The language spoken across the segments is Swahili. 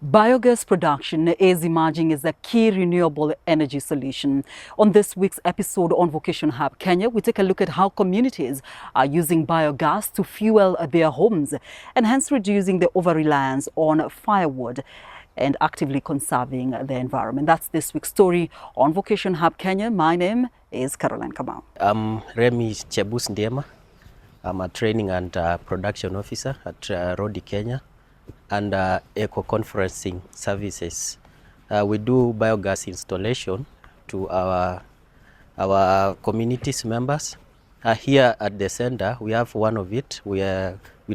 Biogas production is emerging as a key renewable energy solution. On this week's episode on Vocation Hub Kenya, we take a look at how communities are using biogas to fuel their homes and hence reducing the over-reliance on firewood and actively conserving the environment. That's this week's story on Vocation Hub Kenya. My name is Caroline Kamau. I'm Remy Chebus Ndiema. I'm a training and production officer at Rodi Kenya and eco conferencing services. We do biogas installation to our communities members. Here at the center, we have one of it. We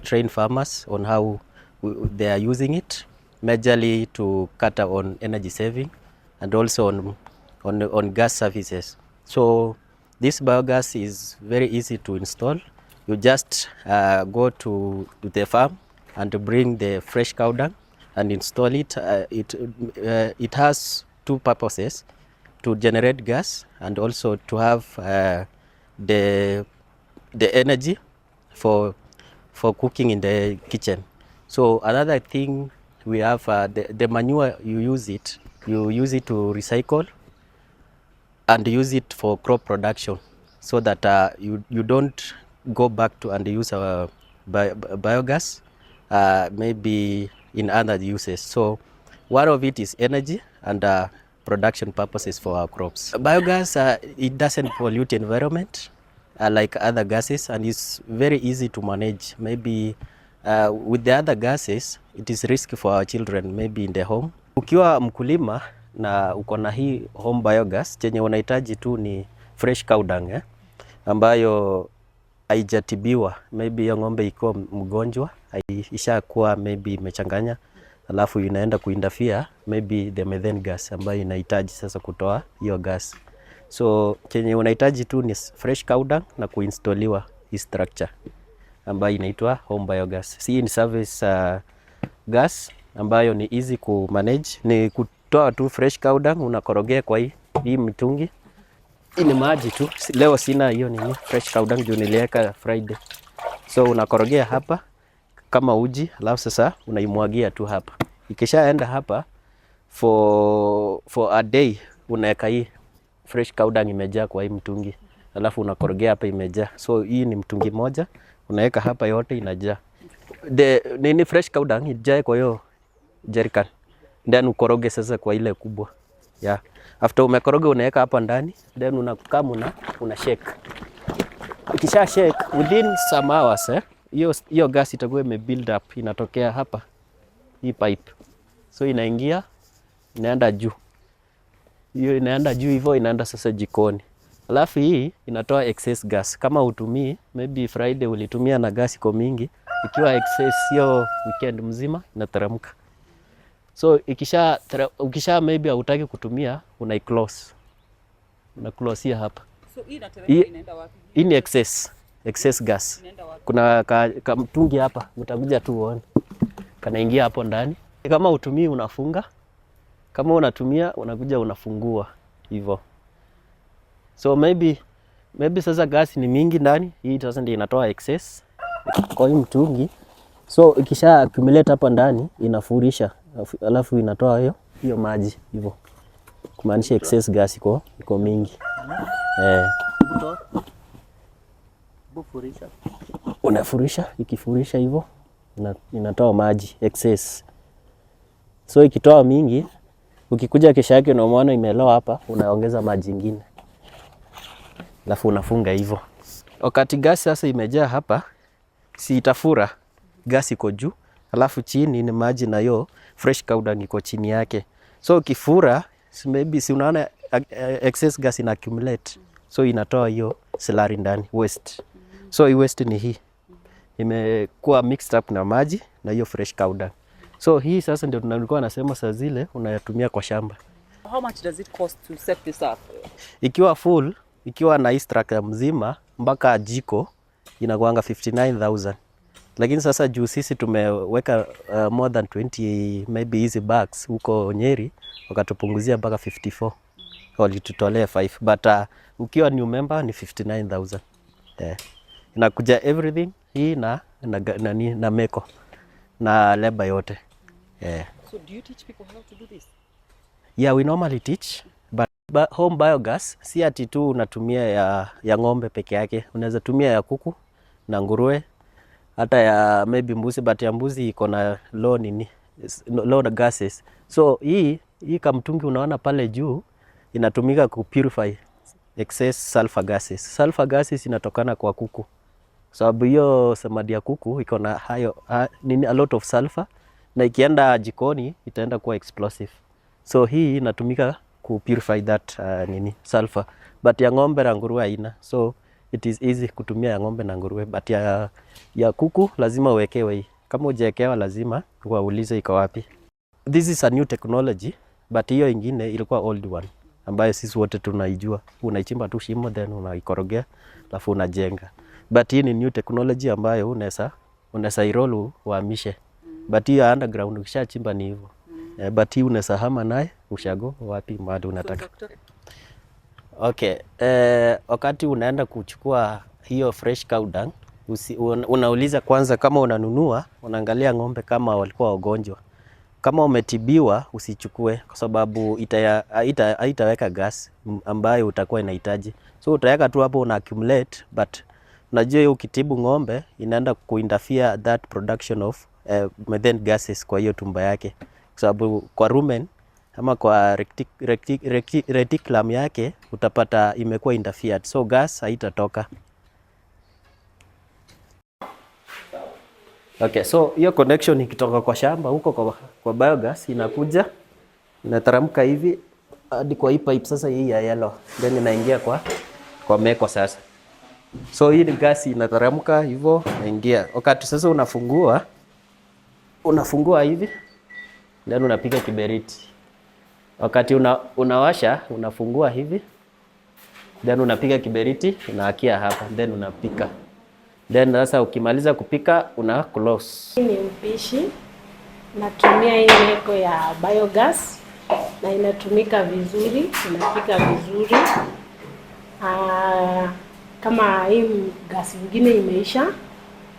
train farmers on how they are using it, majorly to cut on energy saving and also on gas services. So this biogas is very easy to install. You just go to the farm and to bring the fresh cow dung and install it. It has two purposes: to generate gas and also to have the energy for cooking in the kitchen. So another thing we have, the manure you use it to recycle and use it for crop production, so that you don't go back to and use our biogas maybe in other uses. So one of it is energy and production purposes for our crops. Biogas, it doesn't pollute the environment like other gases, and it's very easy to manage. Maybe with the other gases, it is risky for our children, maybe in the home. Ukiwa mkulima na uko na hii home biogas, chenye unahitaji tu ni fresh cow dung ambayo haijatibiwa. Maybe ya ng'ombe iko mgonjwa, ishakuwa maybe imechanganya, alafu inaenda kuinterfere maybe the methane gas ambayo inahitaji sasa kutoa hiyo gas. So chenye unahitaji tu ni fresh cow dung na kuinstoliwa hii structure ambayo inaitwa home biogas. Hii ni service gas ambayo ni easy ku manage. Ni kutoa tu fresh cow dung, unakorogea kwa hii mitungi. Hii ni maji tu. Leo sina hiyo nini fresh cow dung, juu niliweka Friday. So unakorogea hapa kama uji, alafu sasa unaimwagia tu hapa. Ikishaenda hapa for a day, unaweka hii fresh cow dung imejaa kwa hii mtungi. Alafu unakorogea hapa imejaa. So hii ni mtungi moja, unaweka hapa yote inajaa. Nini fresh cow dung ijae kwa hiyo jerrycan. Then ukoroge sasa kwa ile kubwa. Yeah. After umekoroga unaweka hapa ndani, then unakama una shake. Ukisha shake within some hours, hiyo gas itakuwa build up, inatokea hapa hii pipe. So inaingia, inaenda juu. Hiyo inaenda juu hivyo, inaenda sasa jikoni. Alafu hii inatoa excess gas. Kama utumii, maybe Friday ulitumia na gas iko mingi, ikiwa excess hiyo weekend mzima inateremka. So ukisha maybe hutaki kutumia, una-close. Una-close hapa. So hii inaenda wapi? Hii ni excess gas. Kuna mtungi hapa, utakuja tu uone. Kanaingia hapo ndani. Kama utumii unafunga. Kama unatumia unakuja unafungua hivyo. So maybe sasa gas ni mingi ndani, hii sasa ndio inatoa excess kwa hii mtungi. So ikisha accumulate hapa ndani inafurisha, alafu inatoa hiyo maji hivyo. Kumaanisha excess gas iko mingi. Unafurisha, ikifurisha hivyo inatoa maji excess. So ikitoa mingi, ukikuja kesho yake unaona imeloa hapa, unaongeza maji ingine. Alafu unafunga hivyo. Wakati gas sasa imejaa hapa, si itafura, gas iko juu, alafu chini ni maji na hiyo fresh cow dung iko chini yake. So ukifura, maybe si unaona excess gas ina accumulate. So inatoa hiyo slurry ndani, waste. So hii waste ni hii. Imekuwa mixed up na maji na hiyo fresh cow dung. So hii sasa ndio tunalikuwa nasema saa zile unayatumia kwa shamba. How much does it cost to set this up? Ikiwa full, ikiwa na hii structure mzima mpaka jiko inakuanga 59,000. Lakini sasa juu sisi tumeweka more than 20 maybe easy bags huko Nyeri, wakatupunguzia mpaka 54. Walitutolea 5, but ukiwa new member ni 59,000. Inakuja everything hii na meko na labor yote. So do you teach people how to do this? Yeah, we normally teach, but home biogas si ati tu unatumia ya ng'ombe peke yake. Unaweza tumia ya kuku na nguruwe, hata ya maybe mbuzi, but ya mbuzi iko na low gases. So hii kamtungi unaona pale juu inatumika ku purify excess sulfur gases. Sulfur gases inatokana kwa kuku. Sababu hiyo samadi ya kuku iko na a lot of sulfur, na ikienda jikoni itaenda kuwa explosive. So hii inatumika ku purify that sulfur, but ya ng'ombe na nguruwe haina. So it is easy kutumia ya ng'ombe na nguruwe, but ya kuku lazima uwekewe hii. Kama hujawekewa lazima waulize iko wapi. This is a new technology, but hiyo ingine ilikuwa old one ambayo sisi wote tunaijua. Unaichimba tu shimo then unaikorogea alafu unajenga. But hii ni new technology ambayo unaweza irolu uhamishe. But hiyo underground ukishachimba ni hivyo. But hii unaweza hama naye ushago wapi mahali unataka. Okay, wakati unaenda kuchukua hiyo fresh cow dung, unauliza kwanza kama unanunua, unaangalia ng'ombe kama walikuwa wagonjwa. Kama umetibiwa usichukue kwa sababu haitaweka gas ambayo utakuwa inahitaji. So utaweka tu hapo una accumulate, but unajua hiyo ukitibu ng'ombe inaenda kuinterfere that production of methane gases kwa hiyo tumba yake. Kwa sababu kwa rumen ama kwa reticulum yake utapata imekuwa interfered, so gas haitatoka. Okay, so hiyo connection ikitoka kwa shamba huko kwa biogas inakuja inataramuka hivi hadi kwa hii pipe sasa hii ya yellow, then inaingia kwa meko sasa. So hii ni gas inataramuka hivyo inaingia. Wakati sasa unafungua hivi then unapiga kiberiti. Wakati unawasha unafungua hivi then unapiga kiberiti unaakia hapa then unapika. Then sasa ukimaliza kupika una close. Hii ni mpishi. Natumia hii meko ya biogas na inatumika vizuri, inapika vizuri. Kama hii gas nyingine imeisha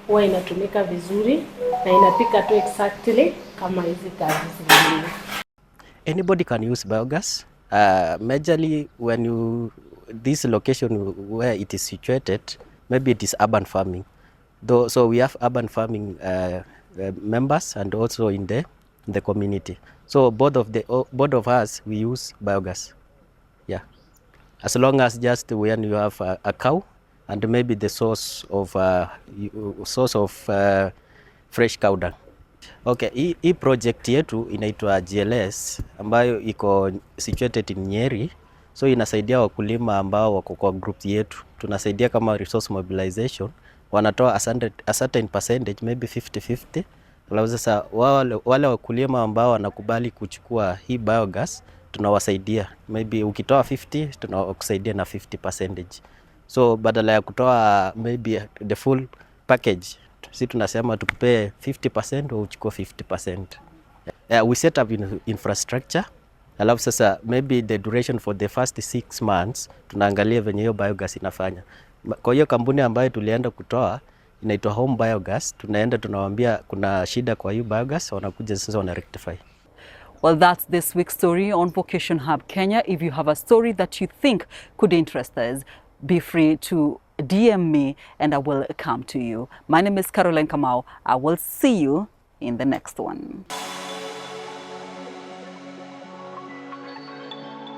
huwa inatumika vizuri na inapika tu exactly kama hizi gas zingine. Anybody can use biogas. Majorly when this location where it is situated, maybe it is urban farming. So we have urban farming members and also in the community. So both of us we use biogas. Yeah, as long as just when you have a cow and maybe the source of fresh cow dung. Okay, hii project yetu inaitwa GLS ambayo iko situated in Nyeri. So inasaidia wakulima ambao wako kwa group yetu. Tunasaidia kama resource mobilization. Wanatoa a certain percentage, maybe 50-50. Alafu sasa wale wakulima ambao wanakubali kuchukua hii biogas tunawasaidia. Maybe ukitoa 50 tunakusaidia na 50%. So badala ya kutoa maybe the full package, sisi tunasema tukupe 50% au uchukue 50%. We set up infrastructure. Alafu sasa maybe the duration for the first 6 months tunaangalia venye hiyo biogas inafanya. Kwa hiyo kampuni ambayo tulienda kutoa inaitwa Home Biogas, tunaenda tunawaambia kuna shida kwa hiyo biogas, wanakuja sasa wana rectify. Well, that's this week's story on Vocation Hub Kenya. If you have a story that you think could interest us, be free to DM me and I will come to you. My name is Caroline Kamau. I will see you in the next one.